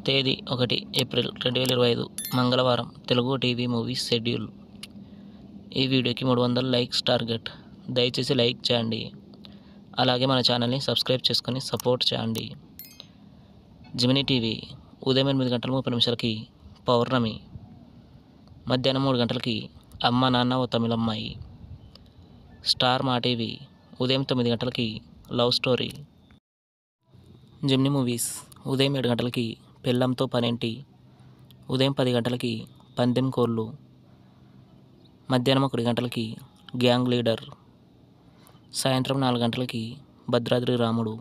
తేదీ 1 ఏప్రిల్ 2025 మంగళవారం. Telugu TV movies schedule. ఈ వీడియోకి 300 లైక్స్ టార్గెట్. దయచేసి లైక్ చేయండి. అలాగే మన ఛానల్ని సబ్స్క్రైబ్ చేసుకొని సపోర్ట్ చేయండి. జెమినీ టీవీ ఉదయం 8:30 పౌర్ణమి, మధ్యాహ్నం 3 గంటలకి అమ్మ నాన్న ఓ తమిళమ్మాయి. స్టార్ మా టీవీ ఉదయం 9 గంటలకి లవ్ స్టోరీ. జెమినీ మూవీస్ ఉదయం 7 గంటలకి పెళ్ళంతో పనేంటి, ఉదయం 10 గంటలకి పందెం కోళ్ళు, మధ్యాహ్నం 1 గంటలకి గ్యాంగ్ లీడర్, సాయంత్రం 4 గంటలకి భద్రాద్రి రాముడు,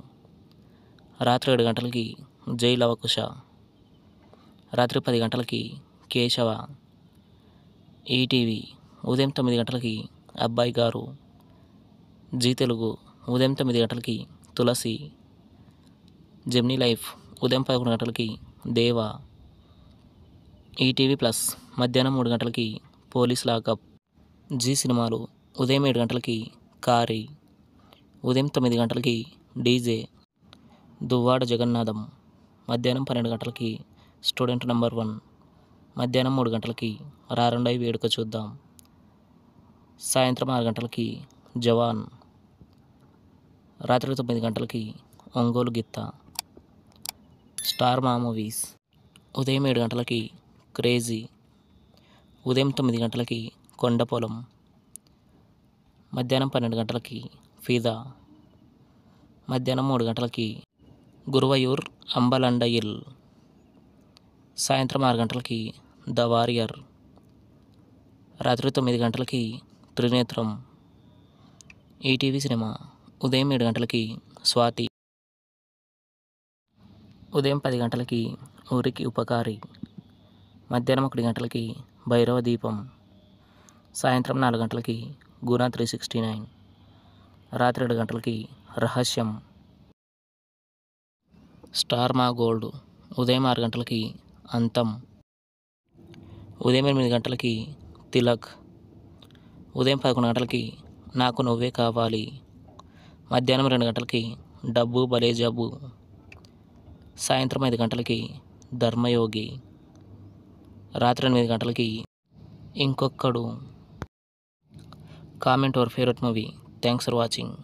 రాత్రి 7 గంటలకి జై లవకుశ, రాత్రి 10 గంటలకి కేశవ. ఈటీవీ ఉదయం 9 గంటలకి అబ్బాయి గారు. జీ తెలుగు ఉదయం 9 గంటలకి తులసి. జెమినీ లైఫ్ ఉదయం 11 గంటలకి దేవా. ఈటీవీ ప్లస్ మధ్యాహ్నం 3 గంటలకి పోలీస్ లాకప్. జీ సినిమాలు ఉదయం 7 గంటలకి కారీ, ఉదయం 9 గంటలకి డీజే. దువ్వాడ జగన్నాథం మధ్యాహ్నం 12 గంటలకి స్టూడెంట్ నంబర్ 1, మధ్యాహ్నం 3 గంటలకి రారండై వేడుక చూద్దాం, సాయంత్రం 6 గంటలకి జవాన్, రాత్రి 9 గంటలకి ఒంగోలు గిత్త. స్టార్ మా మూవీస్ ఉదయం 7 గంటలకి క్రేజీ, ఉదయం 9 గంటలకి కొండపొలం, మధ్యాహ్నం 12 గంటలకి ఫిదా, మధ్యాహ్నం 3 గంటలకి గురువయూర్ అంబలండయిల్, సాయంత్రం 6 గంటలకి ద వారియర్, రాత్రి 9 గంటలకి త్రినేత్రం. ఈటీవీ సినిమా ఉదయం 7 గంటలకి స్వాతి, ఉదయం 10 గంటలకి ఊరికి ఉపకారి, మధ్యాహ్నం 1 గంటలకి భైరవ దీపం, సాయంత్రం 4 గంటలకి గుణ 369, రాత్రి 7 గంటలకి రహస్యం. స్టార్ మా గోల్డ్ ఉదయం 6 గంటలకి అంతం, ఉదయం 8 గంటలకి తిలక్, ఉదయం 11 గంటలకి నాకు నువ్వే కావాలి, మధ్యాహ్నం 2 గంటలకి డబ్బు భలే జబ్బు, సాయంత్రం 5 గంటలకి ధర్మయోగి, రాత్రి 8 గంటలకి Inkokkadu. Comment your favourite movie. Thanks for watching.